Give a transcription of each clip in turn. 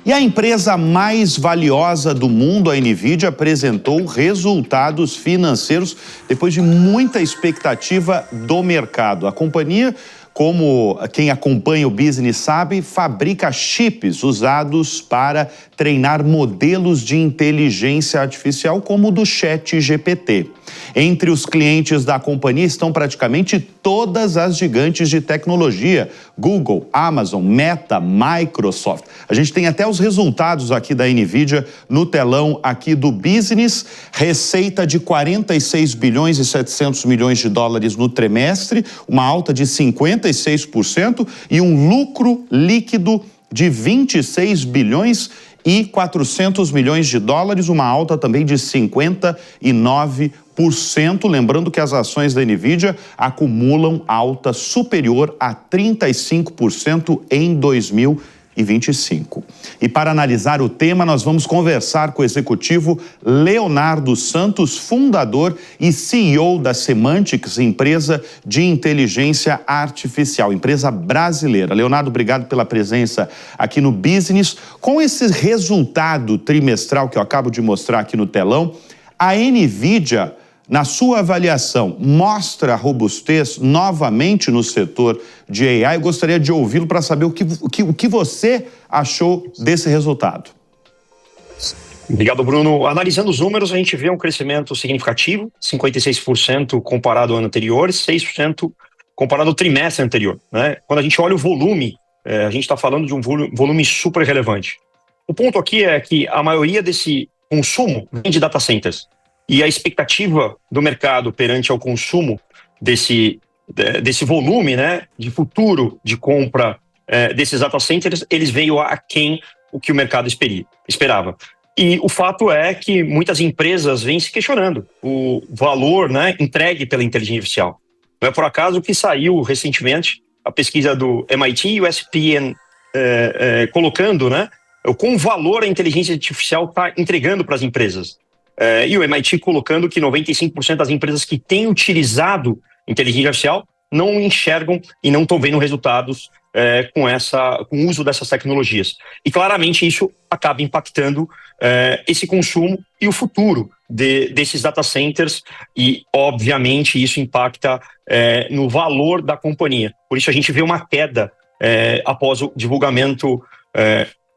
E a empresa mais valiosa do mundo, a NVIDIA, apresentou resultados financeiros depois de muita expectativa do mercado. A companhia, como quem acompanha o business sabe, fabrica chips usados para treinar modelos de inteligência artificial como o do ChatGPT. Entre os clientes da companhia estão praticamente todas as gigantes de tecnologia: Google, Amazon, Meta, Microsoft. A gente tem até os resultados aqui da NVIDIA no telão aqui do business. Receita de 46 bilhões e 700 milhões de dólares no trimestre, uma alta de 56% e um lucro líquido de 26 bilhões e 400 milhões de dólares, uma alta também de 59%. Lembrando que as ações da NVIDIA acumulam alta superior a 35% em 2025. E para analisar o tema, nós vamos conversar com o executivo Leonardo Santos, fundador e CEO da Semantics, empresa de inteligência artificial, empresa brasileira. Leonardo, obrigado pela presença aqui no Business. Com esse resultado trimestral que eu acabo de mostrar aqui no telão, a NVIDIA, na sua avaliação, mostra robustez novamente no setor de AI. Eu gostaria de ouvi-lo para saber o que você achou desse resultado. Obrigado, Bruno. Analisando os números, a gente vê um crescimento significativo, 56% comparado ao ano anterior e 6% comparado ao trimestre anterior, né? Quando a gente olha o volume, a gente está falando de um volume super relevante. O ponto aqui é que a maioria desse consumo vem de data centers. E a expectativa do mercado perante ao consumo desse volume, né, de futuro de compra desses data centers, eles veio aquém o que o mercado esperava. E o fato é que muitas empresas vêm se questionando o valor, né, entregue pela inteligência artificial. Não é por acaso que saiu recentemente a pesquisa do MIT e o ESPN colocando, né, o quão valor a inteligência artificial está entregando para as empresas. E o MIT colocando que 95% das empresas que têm utilizado inteligência artificial não enxergam e não estão vendo resultados com o uso dessas tecnologias. E claramente isso acaba impactando esse consumo e o futuro desses data centers e, obviamente, isso impacta no valor da companhia. Por isso a gente vê uma queda após o divulgamento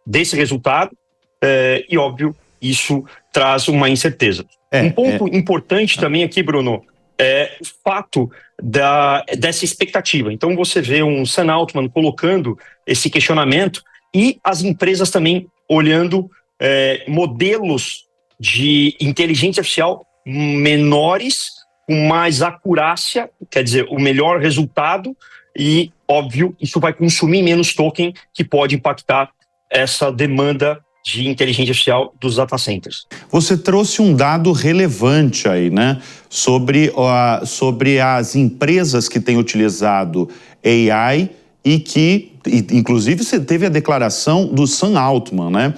desse resultado e, óbvio, isso traz uma incerteza. Um ponto importante também aqui, Bruno, é o fato dessa expectativa. Então você vê um Sam Altman colocando esse questionamento e as empresas também olhando modelos de inteligência artificial menores, com mais acurácia, quer dizer, o melhor resultado e, óbvio, isso vai consumir menos token, que pode impactar essa demanda de inteligência artificial dos data centers. Você trouxe um dado relevante aí, né? Sobre as empresas que têm utilizado AI e que, inclusive, você teve a declaração do Sam Altman, né?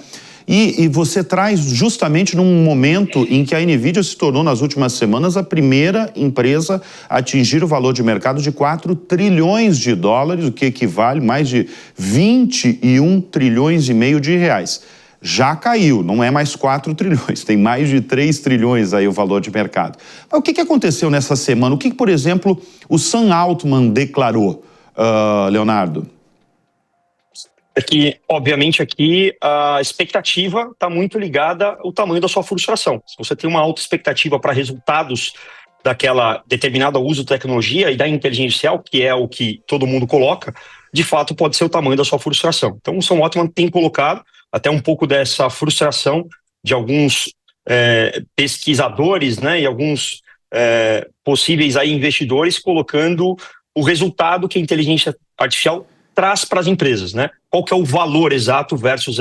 E você traz justamente num momento em que a NVIDIA se tornou, nas últimas semanas, a primeira empresa a atingir o valor de mercado de 4 trilhões de dólares, o que equivale a mais de 21 trilhões e meio de reais. Já caiu, não é mais 4 trilhões, tem mais de 3 trilhões aí o valor de mercado. Mas o que aconteceu nessa semana? O que, por exemplo, o Sam Altman declarou, Leonardo? É que, obviamente, aqui a expectativa está muito ligada ao tamanho da sua frustração. Se você tem uma alta expectativa para resultados daquela determinada uso de tecnologia e da inteligência artificial, que é o que todo mundo coloca, de fato pode ser o tamanho da sua frustração. Então o Sam Altman tem colocado até um pouco dessa frustração de alguns pesquisadores, né, e alguns possíveis aí investidores colocando o resultado que a inteligência artificial traz para as empresas, né? Qual que é o valor exato versus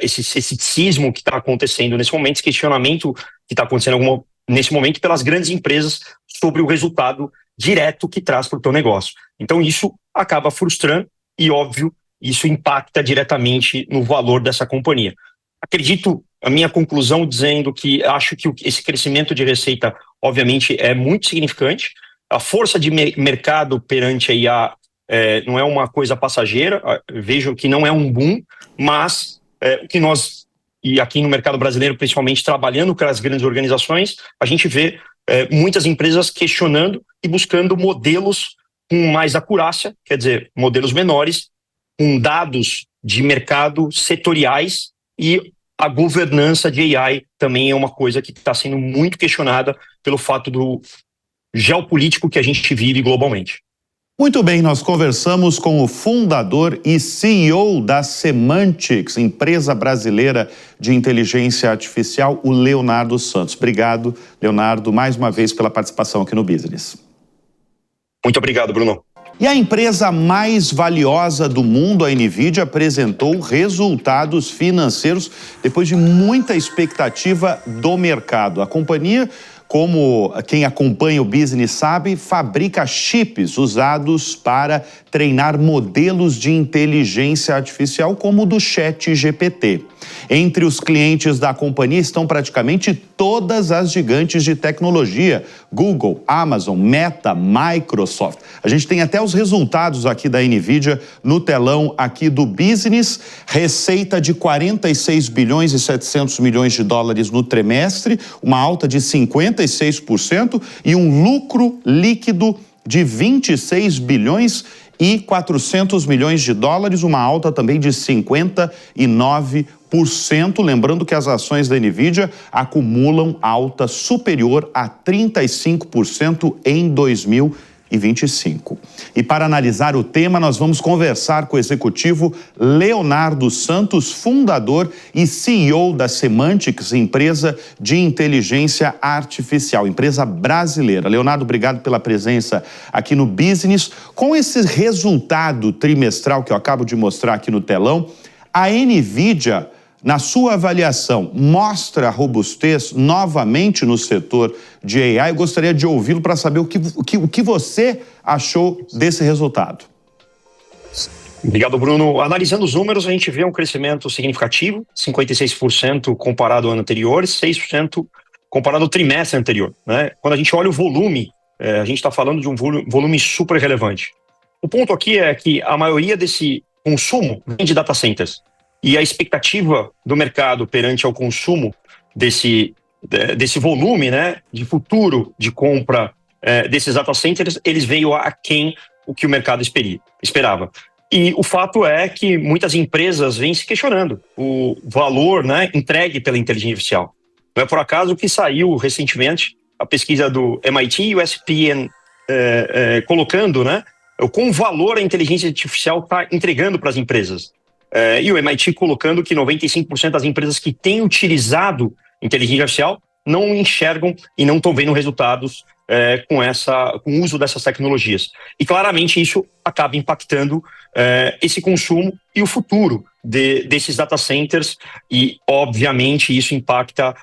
esse ceticismo que está acontecendo nesse momento, esse questionamento que está acontecendo nesse momento pelas grandes empresas sobre o resultado direto que traz para o teu negócio. Então isso acaba frustrando e, óbvio, isso impacta diretamente no valor dessa companhia. Acredito, a minha conclusão dizendo que acho que esse crescimento de receita, obviamente, é muito significante. A força de mercado perante a IA não é uma coisa passageira, vejo que não é um boom, mas o que nós, e aqui no mercado brasileiro, principalmente trabalhando com as grandes organizações, a gente vê muitas empresas questionando e buscando modelos com mais acurácia, quer dizer, modelos menores, com dados de mercado setoriais, e a governança de AI também é uma coisa que está sendo muito questionada pelo fato do geopolítico que a gente vive globalmente. Muito bem, nós conversamos com o fundador e CEO da Semantics, empresa brasileira de inteligência artificial, o Leonardo Santos. Obrigado, Leonardo, mais uma vez pela participação aqui no Business. Muito obrigado, Bruno. E a empresa mais valiosa do mundo, a NVIDIA, apresentou resultados financeiros depois de muita expectativa do mercado. A companhia, como quem acompanha o business sabe, fabrica chips usados para treinar modelos de inteligência artificial como o do ChatGPT. Entre os clientes da companhia estão praticamente todas as gigantes de tecnologia: Google, Amazon, Meta, Microsoft. A gente tem até os resultados aqui da NVIDIA no telão aqui do Business. Receita de 46 bilhões e 700 milhões de dólares no trimestre, uma alta de 56% e um lucro líquido de 26 bilhões e 400 milhões de dólares, uma alta também de 59%. Lembrando que as ações da NVIDIA acumulam alta superior a 35% em 2025. E para analisar o tema, nós vamos conversar com o executivo Leonardo Santos, fundador e CEO da Semantics, empresa de inteligência artificial, empresa brasileira. Leonardo, obrigado pela presença aqui no Business. Com esse resultado trimestral que eu acabo de mostrar aqui no telão, a NVIDIA, na sua avaliação, mostra robustez novamente no setor de AI. Eu gostaria de ouvi-lo para saber o que você achou desse resultado. Obrigado, Bruno. Analisando os números, a gente vê um crescimento significativo, 56% comparado ao ano anterior, 6% comparado ao trimestre anterior, né? Quando a gente olha o volume, a gente está falando de um volume super relevante. O ponto aqui é que a maioria desse consumo vem de data centers. E a expectativa do mercado perante ao consumo desse volume, né, de futuro de compra desses data centers, eles veio aquém o que o mercado esperava. E o fato é que muitas empresas vêm se questionando o valor, né, entregue pela inteligência artificial. Não é por acaso que saiu recentemente a pesquisa do MIT e o ESPN colocando, né, o quão valor a inteligência artificial está entregando para as empresas. E o MIT colocando que 95% das empresas que têm utilizado inteligência artificial não enxergam e não estão vendo resultados com o uso dessas tecnologias. E claramente isso acaba impactando esse consumo e o futuro desses data centers, e obviamente isso impacta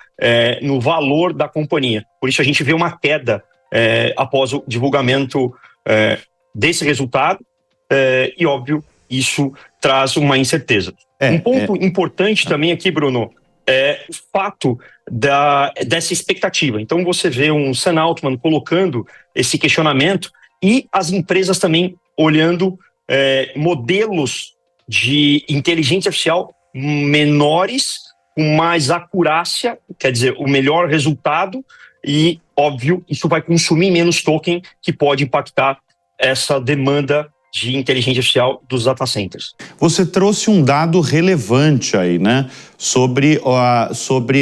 no valor da companhia. Por isso a gente vê uma queda após o divulgamento desse resultado, e óbvio, isso traz uma incerteza. Um ponto importante também aqui, Bruno, é o fato dessa expectativa. Então você vê um Sam Altman colocando esse questionamento e as empresas também olhando modelos de inteligência artificial menores, com mais acurácia, quer dizer, o melhor resultado, e, óbvio, isso vai consumir menos token, que pode impactar essa demanda de inteligência artificial dos data centers. Você trouxe um dado relevante aí, né? Sobre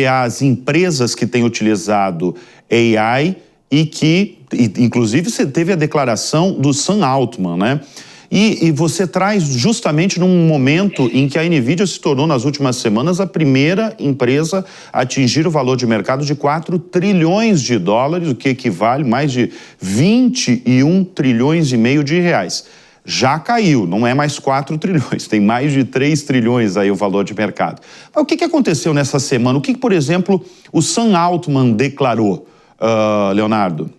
as empresas que têm utilizado AI e que, inclusive, você teve a declaração do Sam Altman, né? E você traz justamente num momento em que a NVIDIA se tornou, nas últimas semanas, a primeira empresa a atingir o valor de mercado de 4 trilhões de dólares, o que equivale a mais de 21 trilhões e meio de reais. Já caiu, não é mais 4 trilhões, tem mais de 3 trilhões aí o valor de mercado. Mas o que aconteceu nessa semana? O que, por exemplo, o Sam Altman declarou, Leonardo?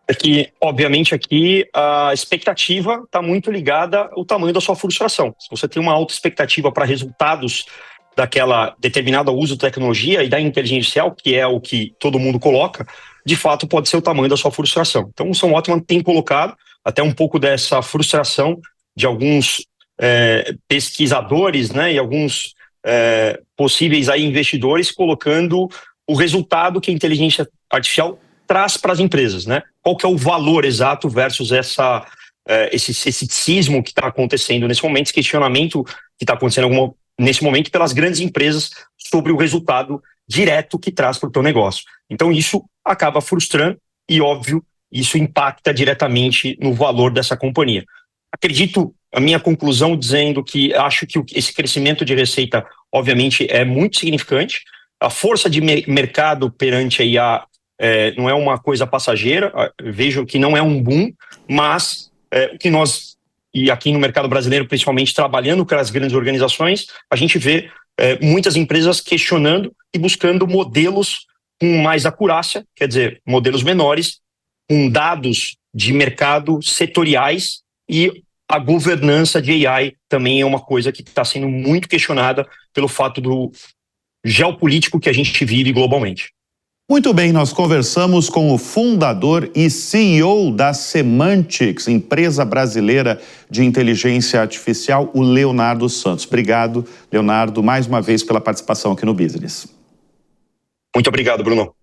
É que, obviamente, aqui a expectativa está muito ligada ao tamanho da sua frustração. Se você tem uma alta expectativa para resultados daquela determinada uso de tecnologia e da inteligência artificial, que é o que todo mundo coloca, de fato pode ser o tamanho da sua frustração. Então o Sam Altman tem colocado até um pouco dessa frustração de alguns pesquisadores, né, e alguns possíveis aí investidores colocando o resultado que a inteligência artificial traz para as empresas, né? Qual que é o valor exato versus esse ceticismo que está acontecendo nesse momento, esse questionamento que está acontecendo nesse momento pelas grandes empresas sobre o resultado direto que traz para o teu negócio. Então isso acaba frustrando e, óbvio, isso impacta diretamente no valor dessa companhia. Acredito, a minha conclusão dizendo que acho que esse crescimento de receita, obviamente, é muito significante. A força de mercado perante a IA não é uma coisa passageira, vejo que não é um boom, mas o que nós, e aqui no mercado brasileiro, principalmente trabalhando com as grandes organizações, a gente vê muitas empresas questionando e buscando modelos com mais acurácia, quer dizer, modelos menores, com dados de mercado setoriais, e a governança de AI também é uma coisa que está sendo muito questionada pelo fato do geopolítico que a gente vive globalmente. Muito bem, nós conversamos com o fundador e CEO da Semantics, empresa brasileira de inteligência artificial, o Leonardo Santos. Obrigado, Leonardo, mais uma vez pela participação aqui no Business. Muito obrigado, Bruno.